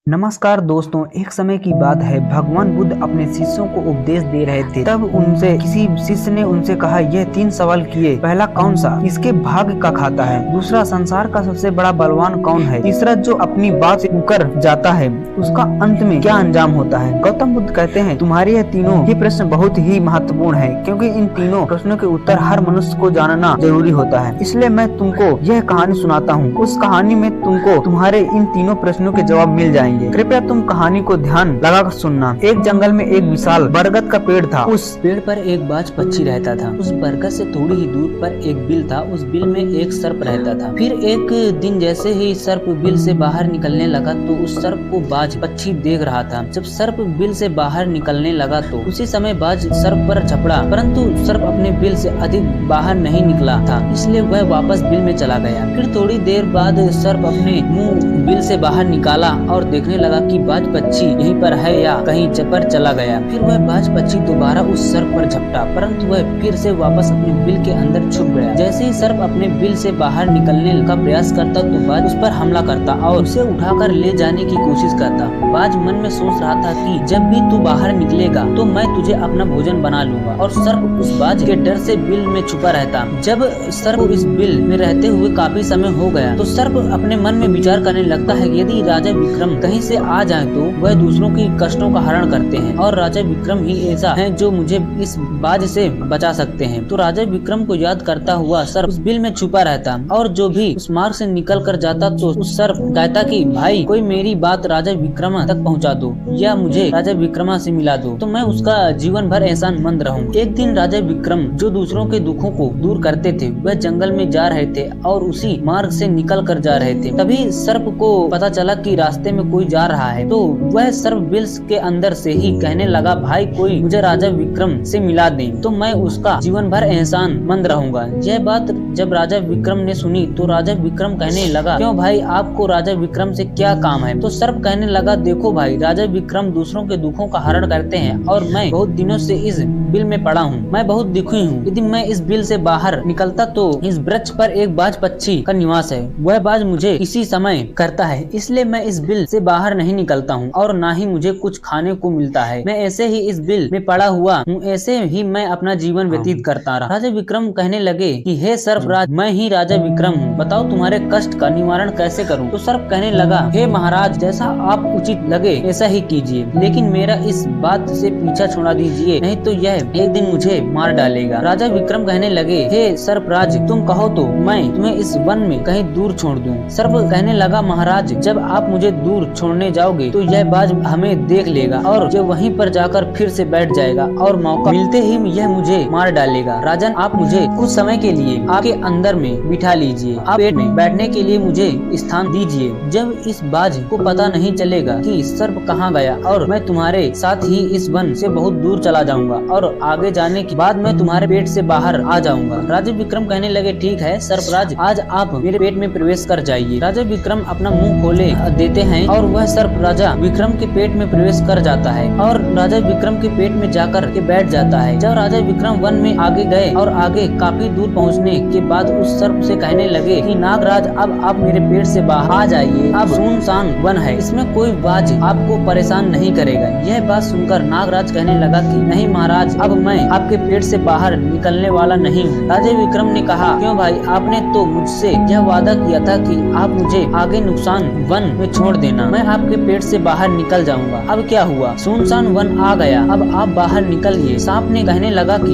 नमस्कार दोस्तों, एक समय की बात है। भगवान बुद्ध अपने शिष्यों को उपदेश दे रहे थे। तब उनसे किसी शिष्य ने उनसे कहा, यह 3 सवाल किए। पहला, कौन सा इसके भाग्य का खाता है? दूसरा, संसार का सबसे बड़ा बलवान कौन है? तीसरा, जो अपनी बात से मुकर जाता है उसका अंत में क्या अंजाम होता है? गौतम बुद्ध कहते हैं, तुम्हारे यह तीनों ही प्रश्न बहुत ही महत्वपूर्ण है, क्योंकि इन तीनों प्रश्नों के उत्तर हर मनुष्य को जानना जरूरी होता है। इसलिए मैं तुमको यह कहानी सुनाता हूँ। उस कहानी में तुमको तुम्हारे इन तीनों प्रश्नों के जवाब मिल जाएंगे। कृपया तुम कहानी को ध्यान लगाकर सुनना। एक जंगल में एक विशाल बरगद का पेड़ था। उस पेड़ पर एक बाज पक्षी रहता था। उस बरगद से थोड़ी ही दूर पर एक बिल था। उस बिल में एक सर्प रहता था। फिर एक दिन जैसे ही सर्प बिल से बाहर निकलने लगा तो उस सर्प को बाज पक्षी देख रहा था। जब सर्प बिल से बाहर निकलने लगा तो उसी समय बाज सर्प पर झपड़ा, परंतु सर्प अपने बिल से अधिक बाहर नहीं निकला था, इसलिए वह वापस बिल में चला गया। फिर थोड़ी देर बाद सर्प अपने मुंह बिल से बाहर निकाला और देखने लगा कि बाज पक्षी यहीं पर है या कहीं पर चला गया। फिर वह बाज पक्षी दोबारा उस सर्प पर झपटा, परंतु वह फिर से वापस अपने बिल के अंदर छुप गया। जैसे ही सर्प अपने बिल से बाहर निकलने का प्रयास करता तो बाज उस पर हमला करता और उसे उठाकर ले जाने की कोशिश करता। बाज मन में सोच रहा था कि जब भी तू बाहर निकलेगा तो मैं तुझे अपना भोजन बना लूंगा, और सर्प उस बाज के डर से बिल में छुपा रहता। जब सर्प इस बिल में रहते हुए काफी समय हो गया तो सर्प अपने मन में विचार करने लगता है, यदि राजा विक्रम कहीं से आ जाए तो वह दूसरों की कष्टों का हरण करते हैं, और राजा विक्रम ही ऐसा है जो मुझे इस बाज से बचा सकते हैं। तो राजा विक्रम को याद करता हुआ सर्प उस बिल में छुपा रहता, और जो भी उस मार्ग से निकल कर जाता तो उस सर्प कहता कि भाई कोई मेरी बात राजा विक्रम तक पहुंचा दो, या मुझे राजा विक्रमा से मिला दो, तो मैं उसका जीवन भर एहसानमंद रहूं। एक दिन राजा विक्रम, जो दूसरों के दुखों को दूर करते थे, वह जंगल में जा रहे थे और उसी मार्ग से निकल कर जा रहे थे। तभी सर्प को पता चला कि रास्ते में कोई जा रहा है, तो वह सर्प बिल के अंदर से ही कहने लगा, भाई कोई मुझे राजा विक्रम से मिला दे तो मैं उसका जीवन भर एहसानमंद रहूंगा। यह बात जब राजा विक्रम ने सुनी तो राजा विक्रम कहने लगा, क्यों भाई, आपको राजा विक्रम से क्या काम है? तो सर्प कहने लगा, देखो भाई, राजा विक्रम दूसरों के दुखों का हरण करते हैं और मैं बहुत दिनों से इस बिल में पड़ा हूँ। मैं बहुत दुखी हूँ। यदि मैं इस बिल से बाहर निकलता तो इस वृक्ष पर एक बाज पक्षी का निवास है। वह बाज मुझे इसी समय करता है, इसलिए मैं इस बिल से बाहर नहीं निकलता हूँ और ना ही मुझे कुछ खाने को मिलता है। मैं ऐसे ही इस बिल में पड़ा हुआ हूँ, ऐसे ही मैं अपना जीवन व्यतीत करता रहा। राजा विक्रम कहने लगे कि हे सर्पराज, मैं ही राजा विक्रम हूँ, बताओ तुम्हारे कष्ट का निवारण कैसे करूँ? तो सर्प कहने लगा, हे महाराज, जैसा आप उचित लगे ऐसा ही कीजिए, लेकिन मेरा इस बात से पीछा छोड़ा दीजिए, नहीं तो यह एक दिन मुझे मार डालेगा। राजा विक्रम कहने लगे, हे सर्पराज, तुम कहो तो मैं तुम्हें इस वन में कहीं दूर छोड़ दूं। सर्प कहने लगा, महाराज, जब आप मुझे दूर छोड़ने जाओगे तो यह बाज हमें देख लेगा और जो वहीं पर जाकर फिर से बैठ जाएगा और मौका मिलते ही यह मुझे मार डालेगा। राजन, आप मुझे कुछ समय के लिए आपके अंदर में बिठा लीजिए, आप पेड़ में बैठने के लिए मुझे स्थान दीजिए। जब इस बाज को पता नहीं चलेगा कि सर्प कहाँ गया, और मैं तुम्हारे साथ ही इस वन से बहुत दूर चला जाऊंगा और आगे जाने के बाद मैं तुम्हारे पेट से बाहर आ जाऊंगा। राजा विक्रम कहने लगे, ठीक है सर्पराज, आज आप मेरे पेट में प्रवेश कर जाइए। राजा विक्रम अपना मुंह खोले देते हैं और वह सर्प राजा विक्रम के पेट में प्रवेश कर जाता है और राजा विक्रम के पेट में जाकर के बैठ जाता है। जब राजा विक्रम वन में आगे गए और आगे काफी दूर पहुंचने के बाद उस सर्प से कहने लगे कि नागराज, अब आप मेरे पेट से बाहर आ जाइए, अब सुनसान वन है, इसमें कोई बाज आपको परेशान नहीं करेगा। यह बात सुनकर नागराज कहने लगा कि नहीं महाराज, अब मैं आपके पेट से बाहर निकलने वाला नहीं हूँ। राजा विक्रम ने कहा, क्यों भाई, आपने तो मुझसे यह वादा किया था कि आप मुझे आगे नुकसान वन में छोड़ देना, मैं आपके पेट से बाहर निकल जाऊंगा। अब क्या हुआ? सुनसान वन आ गया, अब आप बाहर निकलिए। सांप ने कहने लगा कि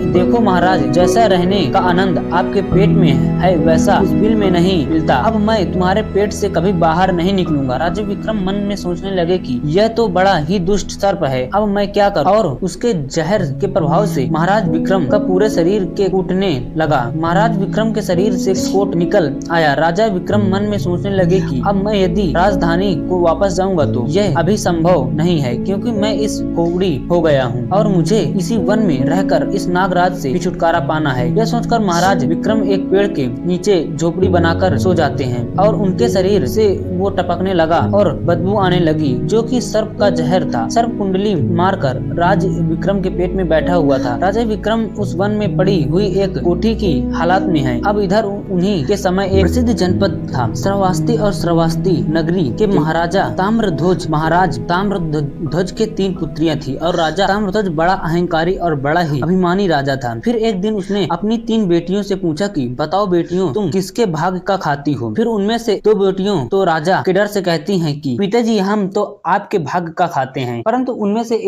देखो महाराज, जैसा रहने का आनंद आपके पेट में है वैसा उस बिल में नहीं मिलता। अब मैं तुम्हारे पेट से कभी बाहर नहीं निकलूंगा। राजा विक्रम मन में सोचने लगे कि यह तो बड़ा ही दुष्ट सर्प है, अब मैं क्या करूं? और उसके जहर के प्रभाव से महाराज विक्रम का पूरे शरीर के टूटने लगा। महाराज विक्रम के शरीर से स्फोट निकल आया। राजा विक्रम मन में सोचने लगे कि अब मैं यदि राजधानी को वापस जाऊंगा तो यह अभी संभव नहीं है, क्योंकि मैं इस कोवड़ी हो गया हूँ और मुझे इसी वन में रहकर इस नागराज से भी छुटकारा पाना है। यह सोचकर महाराज विक्रम एक पेड़ के नीचे झोपड़ी बनाकर सो जाते हैं और उनके शरीर से वो टपकने लगा और बदबू आने लगी, जो कि सर्प का जहर था। सर्प कुंडली मारकर राज विक्रम के पेट में बैठा हुआ था। राजा विक्रम उस वन में पड़ी हुई एक कोठी की हालत में है। अब इधर उन्हीं के समय एक प्रसिद्ध जनपद था। श्रावस्ती और श्रावस्ती नगरी के महाराजा ताम्रध्वज महाराज ताम्रध्वज के 3 पुत्रियां थी और राजा ताम्रध्वज बड़ा अहंकारी और बड़ा ही अभिमानी राजा था। फिर एक दिन उसने अपनी 3 बेटियों से पूछा कि बताओ बेटियों, तुम किसके भाग का खाती हो? फिर उनमें से 2 बेटियों तो राजा के डर से कहती हैं कि पिताजी हम तो आपके भाग का खाते हैं। परंतु उनमें से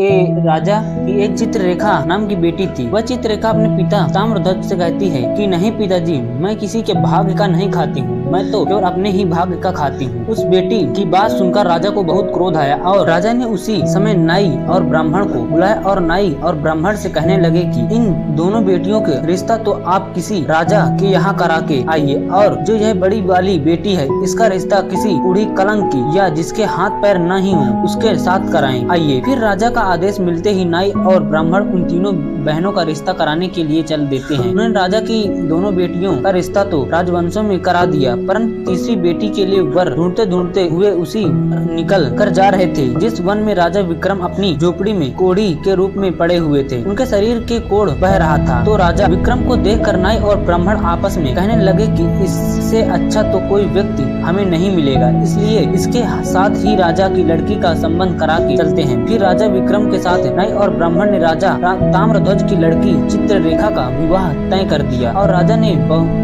राजा की एक चित्ररेखा नाम की बेटी थी। वह चित्ररेखा अपने पिता ताम्रध्वज से कहती है कि नहीं पिताजी, मैं किसी के भाग का नहीं खाती हूँ, मैं तो केवल अपने ही भाग का खाती हूँ। उस बेटी की बात सुनकर राजा को बहुत क्रोध आया और राजा ने उसी समय नाई और ब्राह्मण को बुलाया और नाई और ब्राह्मण से कहने लगे कि इन दोनों बेटियों के रिश्ता तो आप किसी राजा के यहाँ करा के आइए, और जो यह बड़ी वाली बेटी है इसका रिश्ता किसी बूढ़ी कलंकी या जिसके हाथ पैर नहीं हो उसके साथ कराएं। आइए। फिर राजा का आदेश मिलते ही नाई और ब्राह्मण उन तीनों बहनों का रिश्ता कराने के लिए चल देते हैं। उन्होंने राजा की दोनों बेटियों का रिश्ता तो राजवंशों में करा दिया, परंतु तीसरी बेटी के लिए वर ढूंढते ढूंढते हुए उसी निकल कर जा रहे थे जिस वन में राजा विक्रम अपनी झोपड़ी में कोढ़ी के रूप में पड़े हुए थे। उनके शरीर के कोढ़ बह रहा था। तो राजा विक्रम को देखकर नाई और ब्राह्मण आपस में कहने लगे कि इससे अच्छा तो कोई व्यक्ति हमें नहीं मिलेगा, इसलिए इसके साथ ही राजा की लड़की का संबंध करा के चलते हैं। फिर राजा विक्रम के साथ नाई और ब्राह्मण ने राजा ताम्रध्वज की लड़की चित्ररेखा का विवाह तय कर दिया और राजा ने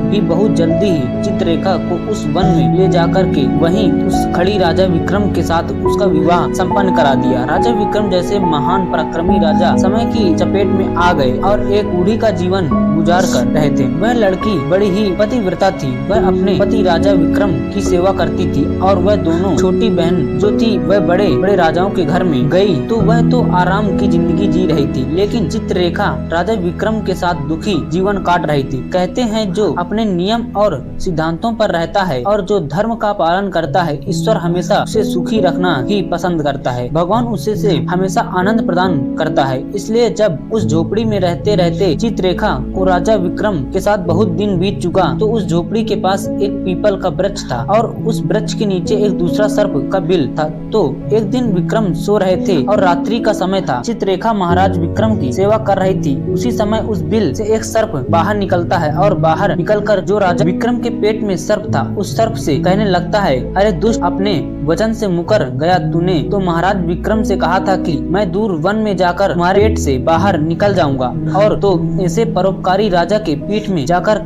भी बहुत जल्दी ही चित्ररेखा को उस वन में ले जाकर के वहीं उस खड़ी राजा विक्रम के साथ उसका विवाह संपन्न करा दिया। राजा विक्रम जैसे महान पराक्रमी राजा समय की चपेट में आ गए और एक बूढ़ी का जीवन गुजार कर रहे थे। वह लड़की बड़ी ही पतिव्रता थी। वह अपने पति राजा विक्रम की सेवा करती थी और वह दोनों छोटी बहन जो थी वह बड़े बड़े राजाओं के घर में गई तो वह तो आराम की जिंदगी जी रही थी, लेकिन चित्ररेखा राजा विक्रम के साथ दुखी जीवन काट रही थी। कहते हैं जो अपने नियम और सिद्धांतों पर रहता है और जो धर्म का पालन करता है, ईश्वर हमेशा उसे सुखी रखना ही पसंद करता है। भगवान उसे से हमेशा आनंद प्रदान करता है। इसलिए जब उस झोपड़ी में रहते रहते चित्ररेखा को राजा विक्रम के साथ बहुत दिन बीत चुका तो उस झोपड़ी के पास एक पीपल का वृक्ष था और उस वृक्ष के नीचे एक दूसरा सर्प का बिल था। तो एक दिन विक्रम सो रहे थे और रात्रि का समय था। चित्ररेखा महाराज विक्रम की सेवा कर रही थी। उसी समय उस बिल से एक सर्प बाहर निकलता है और बाहर निकलकर जो राजा विक्रम के पेट में सर्प था उस सर्प से कहने लगता है, अरे दुष्ट, अपने वचन से मुकर गया तूने तो महाराज विक्रम से कहा था कि मैं दूर वन में जाकर तुम्हारे पेट से बाहर निकल जाऊंगा, और तो ऐसे परोपकारी राजा के पीठ में जाकर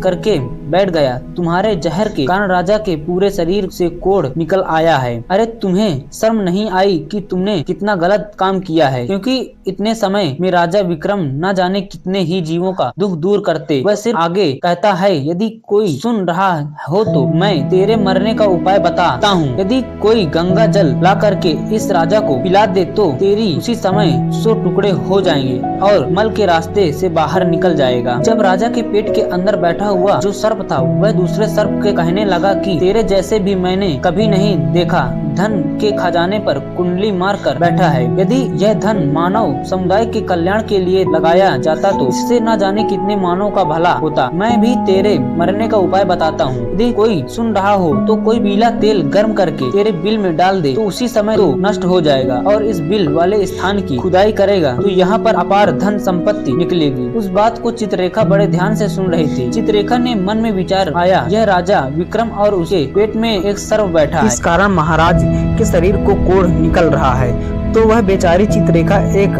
करके बैठ गया। तुम्हारे जहर के कारण राजा के पूरे शरीर से कोढ़ निकल आया है। अरे तुम्हें शर्म नहीं आई कि तुमने कितना गलत काम किया है, क्योंकि इतने समय में राजा विक्रम न जाने कितने ही जीवों का दुख दूर करते। वह सिर्फ आगे कहता है, यदि कोई सुन रहा हो तो मैं तेरे मरने का उपाय बताता हूँ। यदि कोई गंगा जल ला करके इस राजा को पिला दे तो तेरी उसी समय 100 टुकड़े हो जाएंगे और मल के रास्ते से बाहर निकल जाएगा। जब राजा के पेट के अंदर बैठा हुआ जो सर्प था वह दूसरे सर्प के कहने लगा कि तेरे जैसे भी मैंने कभी नहीं देखा, धन के खजाने पर कुंडली मार कर बैठा है। यदि यह धन मानव समुदाय के कल्याण के लिए लगाया जाता तो इससे न जाने कितने मानव का भला होता। मैं भी तेरे मरने का उपाय बताता हूँ। यदि कोई सुन रहा हो तो कोई पीला तेल गर्म करके तेरे बिल में डाल दे तो उसी समय तो नष्ट हो जाएगा, और इस बिल वाले स्थान की खुदाई करेगा तो यहाँ पर अपार धन संपत्ति निकलेगी। उस बात को चित्ररेखा बड़े ध्यान से सुन रही थी। चित्ररेखा ने मन में विचार आया, यह राजा विक्रम और उसके पेट में एक सर्प बैठा है, इस कारण महाराज के शरीर को कोढ़ निकल रहा है। तो वह बेचारी चित्ररेखा एक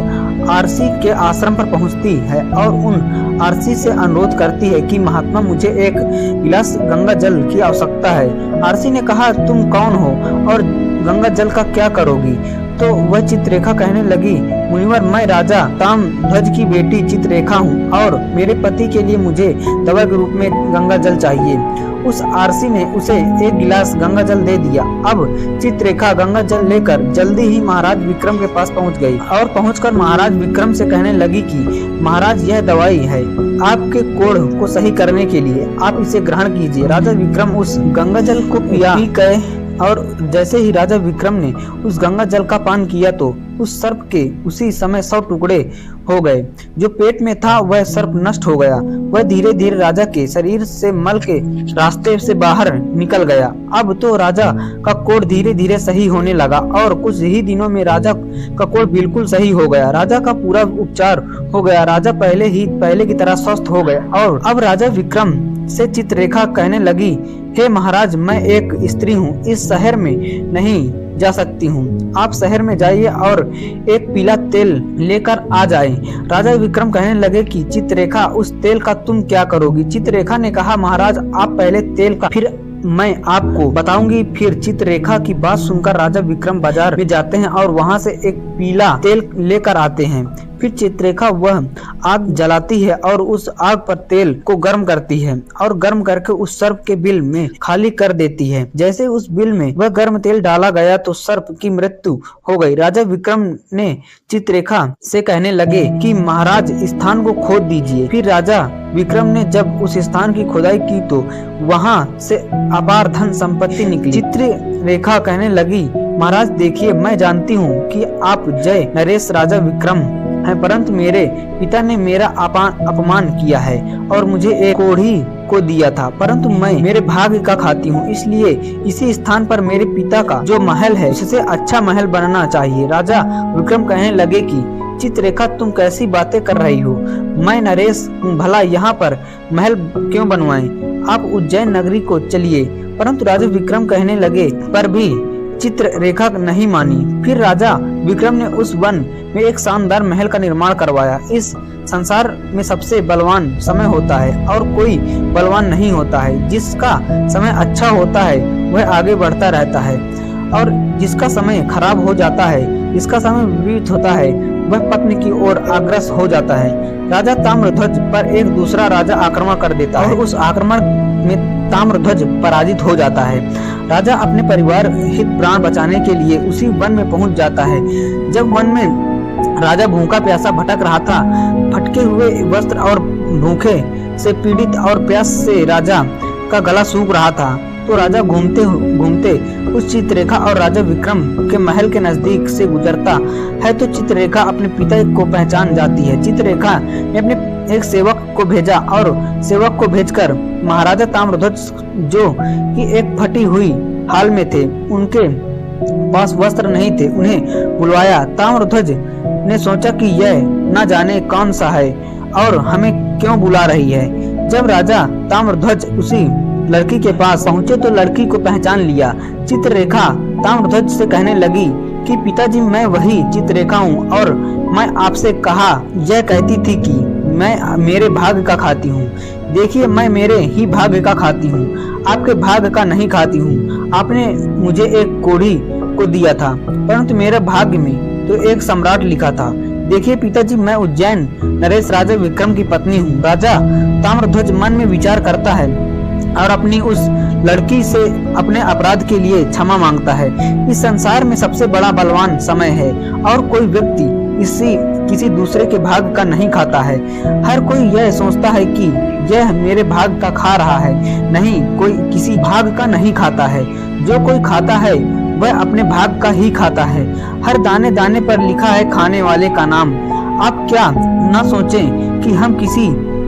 आरसी के आश्रम पर पहुंचती है और उन आरसी से अनुरोध करती है कि महात्मा मुझे एक गिलास गंगा जल की आवश्यकता है। आरसी ने कहा, तुम कौन हो और गंगा जल का क्या करोगी? तो वह चित्ररेखा कहने लगी, मुनिवर, मैं राजा ताम्रध्वज की बेटी चित्ररेखा हूँ और मेरे पति के लिए मुझे दवा के रूप में गंगा जल चाहिए। उस आरसी ने उसे एक गिलास गंगा जल दे दिया। अब चित्ररेखा गंगा जल लेकर जल्दी ही महाराज विक्रम के पास पहुंच गई और पहुंचकर महाराज विक्रम से कहने लगी कि महाराज, यह दवाई है आपके कोढ़ को सही करने के लिए, आप इसे ग्रहण कीजिए। राजा विक्रम उस गंगा जल को पी गए और जैसे ही राजा विक्रम ने उस गंगा जल का पान किया तो उस सर्प के उसी समय 100 टुकड़े हो गए। जो पेट में था वह सर्प नष्ट हो गया। वह धीरे धीरे राजा के शरीर से मल के रास्ते से बाहर निकल गया। अब तो राजा का कोढ़ धीरे धीरे सही होने लगा और कुछ ही दिनों में राजा का कोढ़ बिल्कुल सही हो गया। राजा का पूरा उपचार हो गया। राजा पहले की तरह स्वस्थ हो गए। और अब राजा विक्रम से चित्ररेखा कहने लगी, हे महाराज, मैं एक स्त्री हूँ, इस शहर में नहीं जा सकती हूँ। आप शहर में जाइए और एक पीला तेल लेकर आ जाए। राजा विक्रम कहने लगे कि चित्ररेखा, उस तेल का तुम क्या करोगी? चित्ररेखा ने कहा, महाराज आप पहले तेल का, फिर मैं आपको बताऊंगी। फिर चित्ररेखा की बात सुनकर राजा विक्रम बाजार में जाते हैं और वहां से एक पीला तेल लेकर आते हैं। फिर चित्ररेखा वह आग जलाती है और उस आग पर तेल को गर्म करती है और गर्म करके उस सर्प के बिल में खाली कर देती है। जैसे उस बिल में वह गर्म तेल डाला गया तो सर्प की मृत्यु हो गई। राजा विक्रम ने चित्ररेखा से कहने लगे कि महाराज स्थान को खोद दीजिए। फिर राजा विक्रम ने जब उस स्थान की खुदाई की तो वहां से अपार धन संपत्ति निकली। चित्ररेखा कहने लगी, महाराज देखिए, मैं जानती हूँ कि आप जय नरेश राजा विक्रम हैं, परंतु मेरे पिता ने मेरा अपमान किया है और मुझे एक कोढ़ी को दिया था, परंतु मैं मेरे भाग्य का खाती हूँ, इसलिए इसी स्थान पर मेरे पिता का जो महल है उससे अच्छा महल बनना चाहिए। राजा विक्रम कहने लगे कि चित्ररेखा, तुम कैसी बातें कर रही हो? मैं नरेश हूँ, भला यहाँ पर महल क्यों बनवाएं? आप उज्जैन नगरी को चलिए। परंतु राजा विक्रम कहने लगे, पर भी चित्ररेखा नहीं मानी। फिर राजा विक्रम ने उस वन में एक शानदार महल का निर्माण करवाया। इस संसार में सबसे बलवान समय होता है और कोई बलवान नहीं होता है। जिसका समय अच्छा होता है वह आगे बढ़ता रहता है और जिसका समय खराब हो जाता है, जिसका समय विपरीत होता है, वह पत्नी की ओर अग्रसर हो जाता है। राजा ताम्रध्वज पर एक दूसरा राजा आक्रमण कर देता है। उस आक्रमण में ताम्रध्वज पराजित हो जाता है। राजा अपने परिवार हित प्राण बचाने के लिए उसी वन में पहुंच जाता है। जब वन में राजा भूखा प्यासा भटक रहा था, फटके हुए वस्त्र और भूखे से पीड़ित और प्यास से राजा का गला सूख रहा था, तो राजा घूमते घूमते उस चित्ररेखा और राजा विक्रम के महल के नजदीक से गुजरता है तो चित्ररेखा अपने पिता को पहचान जाती है। चित्ररेखा ने अपने एक सेवक को भेजा और सेवक को भेजकर महाराजा ताम्रध्वज, जो कि एक फटी हुई हाल में थे, उनके पास वस्त्र नहीं थे, उन्हें बुलवाया। ताम्रध्वज ने सोचा कि यह न जाने कौन सा है और हमें क्यों बुला रही है। जब राजा ताम्रध्वज उसी लड़की के पास पहुंचे तो लड़की को पहचान लिया। चित्ररेखा ताम्रध्वज से कहने लगी कि पिताजी, मैं वही चित्ररेखा हूँ और मैं आपसे कहा यह कहती थी कि मैं मेरे भाग्य का खाती हूँ। देखिए, मैं मेरे ही भाग्य का खाती हूँ, आपके भाग्य का नहीं खाती हूँ। आपने मुझे एक कोढ़ी को दिया था, परंतु मेरे भाग्य में तो एक सम्राट लिखा था। देखिए पिताजी, मैं उज्जैन नरेश राजा विक्रम की पत्नी हूँ। राजा ताम्रध्वज मन में विचार करता है और अपनी उस लड़की से अपने अपराध के लिए क्षमा मांगता है। इस संसार में सबसे बड़ा बलवान समय है और कोई व्यक्ति किसी दूसरे के भाग का नहीं खाता है। हर कोई यह सोचता है कि यह मेरे भाग का खा रहा है, नहीं, कोई किसी भाग का नहीं खाता है। जो कोई खाता है वह अपने भाग का ही खाता है। हर दाने दाने पर लिखा है खाने वाले का नाम। आप क्या न सोचें कि हम किसी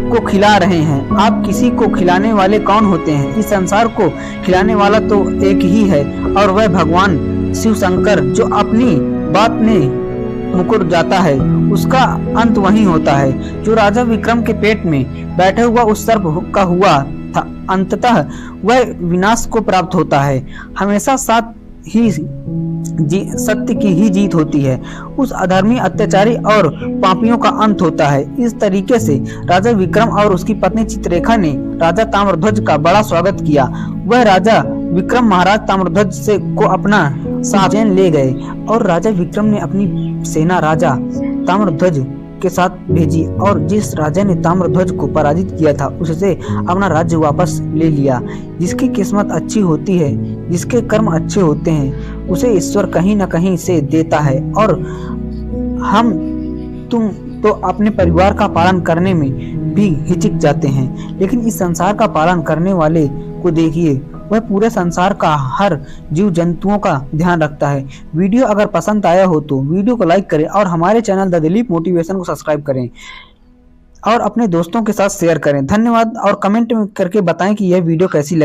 को खिला रहे हैं। आप किसी को खिलाने वाले कौन होते हैं? इस संसार को खिलाने वाला तो एक ही है और वह भगवान शिव शंकर, जो अपनी बात में मुकर जाता है उसका अंत वही होता है। जो राजा विक्रम के पेट में बैठे हुआ उस सर्प का हुआ था, अंततः वह विनाश को प्राप्त होता है। हमेशा साथ ही सत्य की ही जीत होती है। उस अधर्मी, अत्याचारी और पापियों का अंत होता है। इस तरीके से राजा विक्रम और उसकी पत्नी चित्ररेखा ने राजा ताम्रध्वज का बड़ा स्वागत किया। वह राजा विक्रम महाराज ताम्रध्वज से को अपना साथ ले गए और राजा विक्रम ने अपनी सेना राजा ताम्रध्वज के साथ भेजी और जिस राजा ने ताम्रध्वज को पराजित किया था उससे अपना राज्य वापस ले लिया। जिसकी किस्मत अच्छी होती है, जिसके कर्म अच्छे होते हैं, उसे ईश्वर कहीं न कहीं से देता है। और तुम तो अपने परिवार का पालन करने में भी हिचक जाते हैं, लेकिन इस संसार का पालन करने वाले को देखिए, वह पूरे संसार का हर जीव जंतुओं का ध्यान रखता है। वीडियो अगर पसंद आया हो तो वीडियो को लाइक करें और हमारे चैनल द दिलीप मोटिवेशन को सब्सक्राइब करें और अपने दोस्तों के साथ शेयर करें। धन्यवाद और कमेंट करके बताएं कि यह वीडियो कैसी लगी।